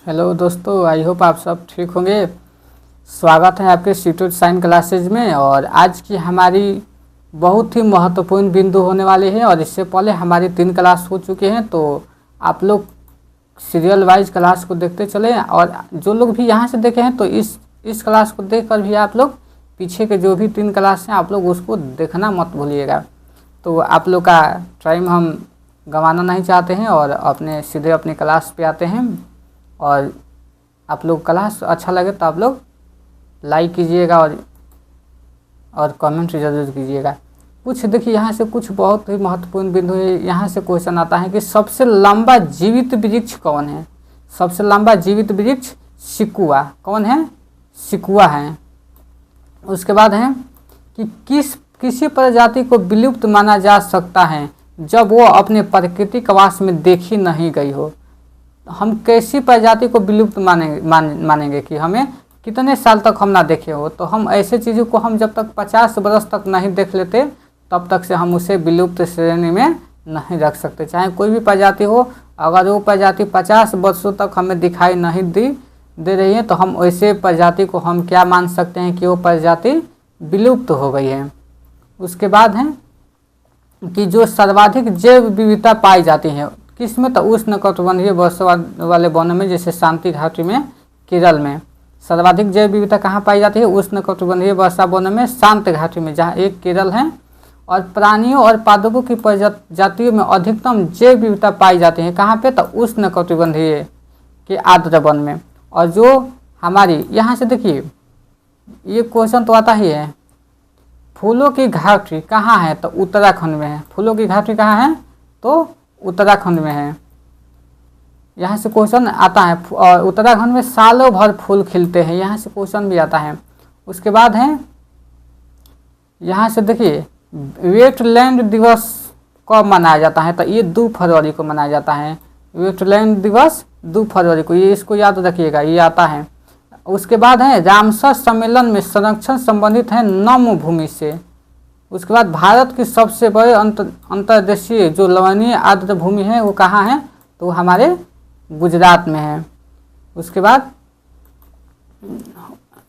Hello दोस्तों, I hope आप सब ठीक होंगे। स्वागत है आपके इंस्टीट्यूट साइंस क्लासेज में। और आज की हमारी बहुत ही महत्वपूर्ण बिंदु होने वाली है। और इससे पहले हमारी 3 क्लास हो चुके हैं, तो आप लोग सीरियल वाइज क्लास को देखते चले। और जो लोग भी यहाँ से देखे हैं तो इस क्लास को देखकर भी आप लोग पीछे के जो भी 3 क्लास हैं आप लोग उसको देखना मत भूलिएगा। तो आप लोग का टाइम हम गंवाना नहीं चाहते हैं और सीधे अपनी क्लास पे आते हैं। और आप लोग क्लास अच्छा लगे तो आप लोग लाइक कीजिएगा और कमेंट ज़रूर कीजिएगा। कुछ देखिए, यहाँ से कुछ बहुत ही महत्वपूर्ण बिंदु है। यहाँ से क्वेश्चन आता है कि सबसे लंबा जीवित वृक्ष कौन है। सबसे लंबा जीवित वृक्ष सिकुआ। कौन है? सिकुआ है। उसके बाद है कि किसी प्रजाति को विलुप्त माना जा सकता है जब वो अपने प्राकृतिक आवास में देखी नहीं गई हो। हम कैसी प्रजाति को विलुप्त मानेंगे कि हमें कितने साल तक हम ना देखे हो। तो हम ऐसे चीज़ों को हम जब तक 50 वर्ष तक नहीं देख लेते तब तक से हम उसे विलुप्त श्रेणी में नहीं रख सकते। चाहे कोई भी प्रजाति हो, अगर वो प्रजाति 50 वर्षों तक हमें दिखाई नहीं दे रही है तो हम ऐसे प्रजाति को हम क्या मान सकते हैं कि वो प्रजाति विलुप्त हो गई है। उसके बाद है कि जो सर्वाधिक जैव विविधता पाई जाती है किसमें, तो उष्णकटिबंधीय वर्षा वाले वनों में, जैसे शांति घाटी में, केरल में। सर्वाधिक जैव विविधता कहाँ पाई जाती है? उष्णकटिबंधीय वर्षा वनों में, शांत घाटी में, जहाँ एक केरल है। और प्राणियों और पादपों की प्रजातियों में अधिकतम जैव विविधता पाई जाती है कहाँ पे? तो उष्णकटिबंधीय के आर्द्र वन में। और जो हमारी यहाँ से देखिए, ये क्वेश्चन तो आता ही है, फूलों की घाटी कहाँ है? तो उत्तराखंड में है। फूलों की घाटी कहाँ है? तो उत्तराखंड में है। यहाँ से क्वेश्चन आता है। और उत्तराखंड में सालों भर फूल खिलते हैं, यहाँ से क्वेश्चन भी आता है। उसके बाद है यहाँ से देखिए, वेटलैंड दिवस कब मनाया जाता है? तो ये 2 फरवरी को मनाया जाता है। वेटलैंड दिवस 2 फरवरी को, ये इसको याद रखिएगा, ये आता है। उसके बाद है रामसर सम्मेलन में संरक्षण संबंधित है नम भूमि से। उसके बाद भारत की सबसे बड़े अंतर्देशीय जो लवणीय आर्द्र भूमि है वो कहाँ है? तो हमारे गुजरात में है। उसके बाद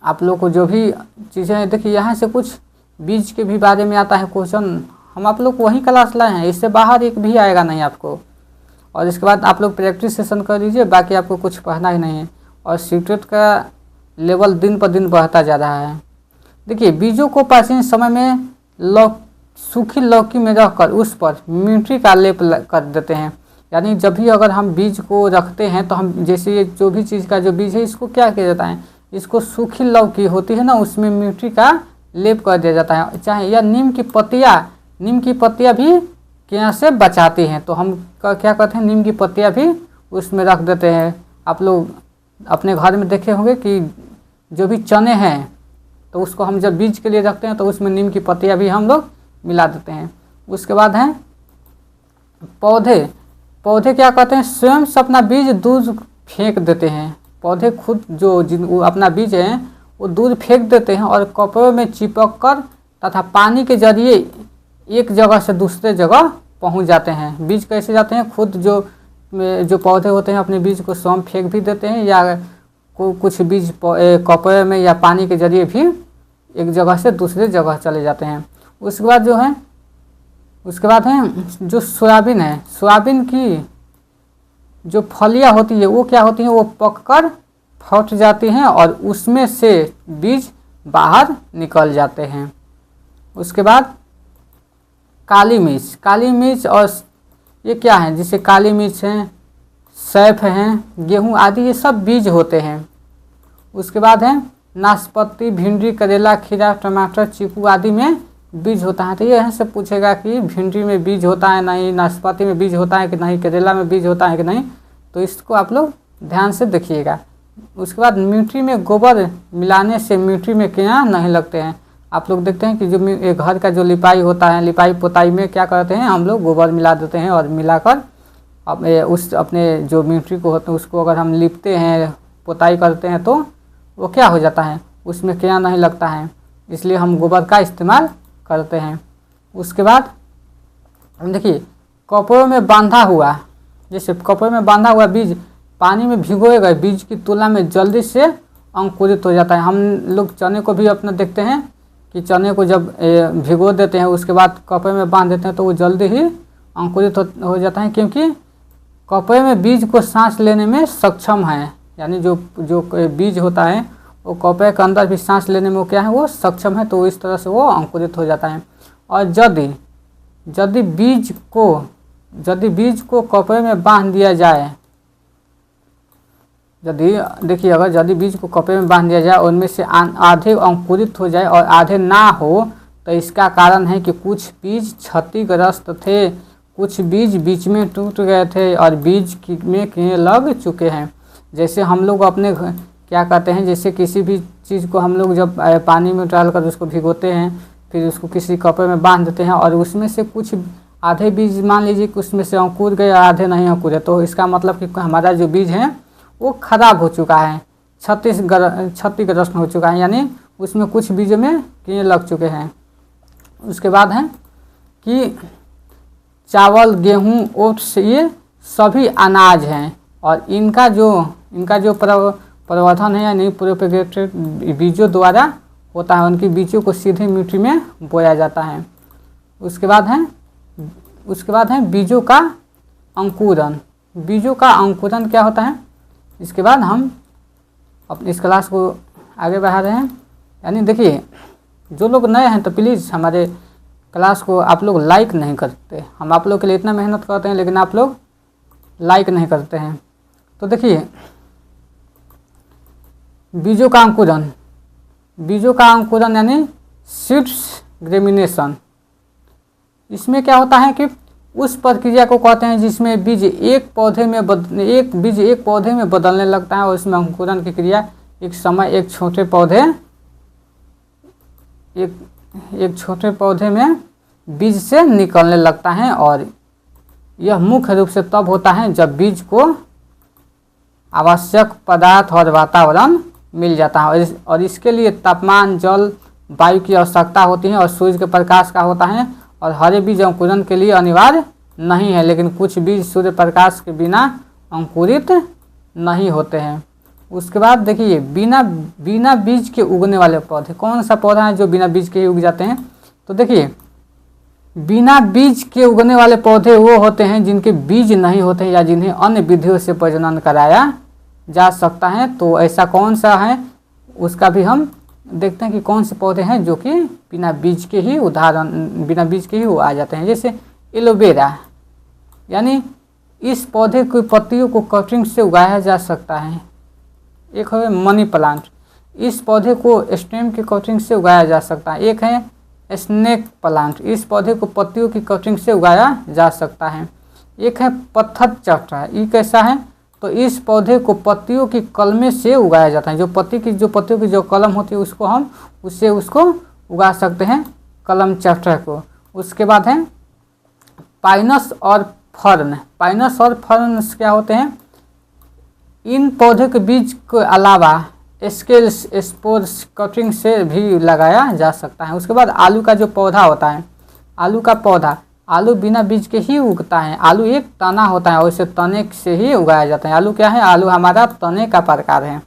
आप लोग को जो भी चीज़ें देखिए, यहाँ से कुछ बीज के भी बारे में आता है क्वेश्चन। हम आप लोग को वही क्लास लाए हैं, इससे बाहर एक भी आएगा नहीं आपको। और इसके बाद आप लोग प्रैक्टिस सेशन कर लीजिए, बाकी आपको कुछ पढ़ना ही नहीं है। और सीटेट का लेवल दिन पर दिन बढ़ता जा रहा है। देखिए, बीजों को प्राचीन समय में सूखी लौकी में रखकर उस पर मिट्टी का लेप कर देते हैं। यानी जब भी अगर हम बीज को रखते हैं तो हम, जैसे ये जो भी चीज़ का जो बीज है इसको क्या किया जाता है, इसको सूखी लौकी होती है ना, उसमें मिट्टी का लेप कर दिया जाता है। चाहे या नीम की पत्तियाँ भी क्या से बचाती हैं, तो हम क्या करते हैं, नीम की पत्तियाँ भी उसमें रख देते हैं। आप लोग अपने घर में देखे होंगे कि जो भी चने हैं तो उसको हम जब बीज के लिए रखते हैं तो उसमें नीम की पत्तियाँ भी हम लोग मिला देते हैं। उसके बाद हैं पौधे क्या करते हैं, स्वयं से अपना बीज दूर फेंक देते हैं। पौधे खुद जो अपना बीज है वो दूर फेंक देते हैं और कपड़ों में चिपक कर तथा पानी के जरिए एक जगह से दूसरे जगह पहुंच जाते हैं। बीज कैसे जाते हैं? खुद जो पौधे होते हैं अपने बीज को स्वयं फेंक भी देते हैं, या कुछ बीज कपड़े में या पानी के जरिए भी एक जगह से दूसरे जगह चले जाते हैं। उसके बाद है जो सोयाबीन है, सोयाबीन की जो फलियां होती है वो क्या होती हैं, वो पककर फट जाती हैं और उसमें से बीज बाहर निकल जाते हैं। उसके बाद काली मिर्च और ये क्या है, जिसे काली मिर्च है, सैफ हैं, गेहूं आदि, ये सब बीज होते हैं। उसके बाद है नाशपाती, भिंडी, करेला, खीरा, टमाटर, चीकू आदि में बीज होता है। तो ये यहाँ से पूछेगा कि भिंडी में बीज होता है नहीं, नाशपाती में बीज होता है कि नहीं, करेला में बीज होता है कि नहीं, तो इसको आप लोग ध्यान से देखिएगा। उसके बाद मिट्टी में गोबर मिलाने से मिट्टी में कीड़ा नहीं लगते हैं। आप लोग देखते हैं कि जो घर का जो लिपाई होता है, लिपाई पोताई में क्या करते हैं, हम लोग गोबर मिला देते हैं और मिलाकर अपने जो मिट्टी को होते हैं उसको अगर हम लिपते हैं, पोताई करते हैं तो वो क्या हो जाता है, उसमें कीड़ा नहीं लगता है, इसलिए हम गोबर का इस्तेमाल करते हैं। उसके बाद देखिए, कपड़ों में बांधा हुआ, जैसे कपड़े में बांधा हुआ बीज पानी में भिगोए गए बीज की तुलना में जल्दी से अंकुरित हो जाता है। हम लोग चने को भी अपना देखते हैं कि चने को जब भिगो देते हैं उसके बाद कपड़े में बांध देते हैं तो वो जल्दी ही अंकुरित हो जाता है, क्योंकि कपड़े में बीज को सांस लेने में सक्षम है। यानी जो बीज होता है वो कपड़े के अंदर भी सांस लेने में वो क्या है, वो सक्षम है, तो इस तरह से वो अंकुरित हो जाता है। और यदि बीज को कपड़े में बांध दिया जाए, यदि बीज को कपड़े में बांध दिया जाए और उनमें से आधे अंकुरित हो जाए और आधे ना हो, तो इसका कारण है कि कुछ बीज क्षतिग्रस्त थे, कुछ बीज बीच में टूट गए थे और बीज में कीड़े लग चुके हैं। जैसे हम लोग अपने क्या कहते हैं, जैसे किसी भी चीज़ को हम लोग जब पानी में डाल कर उसको भिगोते हैं, फिर उसको किसी कपड़े में बांध देते हैं और उसमें से कुछ आधे बीज मान लीजिए कि उसमें से अंकुर गए, आधे नहीं अंकुरे, तो इसका मतलब कि हमारा जो बीज है वो खराब हो चुका है, क्षतिग्रस्त हो चुका है, यानी उसमें कुछ बीजों में कीड़े लग चुके हैं। उसके बाद है कि चावल, गेहूँ, ओट्स ये सभी अनाज हैं और इनका जो प्रवर्धन है यानी प्रोपेगेटेड बीजों द्वारा होता है। उनकी बीजों को सीधे मिट्टी में बोया जाता है। उसके बाद है बीजों का अंकुरन। बीजों का अंकुरन क्या होता है, इसके बाद हम अपनी इस क्लास को आगे बढ़ा रहे हैं। यानी देखिए, जो लोग नए हैं तो प्लीज़ हमारे क्लास को आप लोग लाइक नहीं करते। हम आप लोग के लिए इतना मेहनत करते हैं लेकिन आप लोग लाइक नहीं करते हैं। तो देखिए, बीजों का अंकुरन यानी सीड्स germination। इसमें क्या होता है कि उस प्रक्रिया को कहते हैं जिसमें बीज एक पौधे में बदलने लगता है और इसमें अंकुरन की क्रिया एक समय एक छोटे पौधे में बीज से निकलने लगता है। और यह मुख्य रूप से तब होता है जब बीज को आवश्यक पदार्थ और वातावरण मिल जाता है और इसके लिए तापमान, जल, वायु की आवश्यकता होती है और सूर्य के प्रकाश का होता है। और हरे बीज अंकुरन के लिए अनिवार्य नहीं है, लेकिन कुछ बीज सूर्य प्रकाश के बिना अंकुरित नहीं होते हैं। उसके बाद देखिए, बिना बीज के उगने वाले पौधे, कौन सा पौधा है जो बिना बीज के ही उग जाते हैं? तो देखिए, बिना बीज के उगने वाले पौधे वो होते हैं जिनके बीज नहीं होते या जिन्हें अन्य विधियों से प्रजनन कराया जा सकता है। तो ऐसा कौन सा है, उसका भी हम देखते हैं कि कौन से पौधे हैं जो कि बिना बीज के ही वो आ जाते हैं। जैसे एलोवेरा, यानी इस पौधे की पत्तियों को कटिंग से उगाया जा सकता है। एक है मनी प्लांट, इस पौधे को स्टेम की कटिंग से उगाया जा सकता है। एक है स्नेक प्लांट, इस पौधे को पत्तियों की कटिंग से उगाया जा सकता है। एक है पत्थर चट्टा, ये कैसा है, तो इस पौधे को पत्तियों की कलमे से उगाया जाता है। जो पत्तियों की जो कलम होती है उसको उगा सकते हैं, कलम चट्टा को। उसके बाद है पाइनस और फर्न। पाइनस और फर्न क्या होते हैं, इन पौधे के बीज के अलावा स्केल्स, स्पोर्स कटिंग से भी लगाया जा सकता है। उसके बाद आलू का जो पौधा होता है, आलू बिना बीज के ही उगता है। आलू एक तना होता है और इसे तने से ही उगाया जाता है। आलू क्या है, आलू हमारा तने का प्रकार है,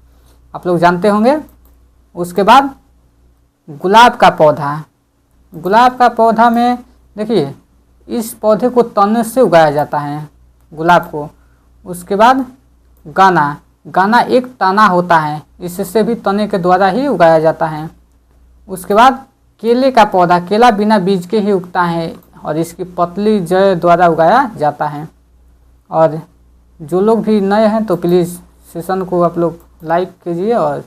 आप लोग जानते होंगे। उसके बाद गुलाब का पौधा में देखिए, इस पौधे को तने से उगाया जाता है, गुलाब को। उसके बाद गाना एक तना होता है, इससे भी तने के द्वारा ही उगाया जाता है। उसके बाद केले का पौधा, केला बिना बीज के ही उगता है और इसकी पतली जड़ द्वारा उगाया जाता है। और जो लोग भी नए हैं तो प्लीज़ सेशन को आप लोग लाइक कीजिए। और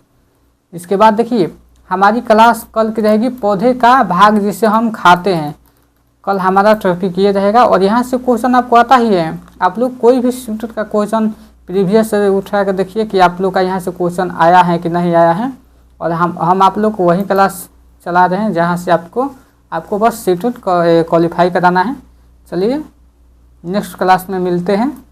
इसके बाद देखिए, हमारी क्लास कल की रहेगी पौधे का भाग जिसे हम खाते हैं। कल हमारा टॉपिक ये रहेगा और यहाँ से क्वेश्चन आपको आता ही है। आप लोग कोई भी स्टूडेंट का क्वेश्चन प्रीवियस से उठा कर देखिए कि आप लोग का यहाँ से क्वेश्चन आया है कि नहीं आया है। और हम आप लोग को वही क्लास चला रहे हैं जहाँ से आपको बस सीटेट क्वालिफाई कराना है। चलिए नेक्स्ट क्लास में मिलते हैं।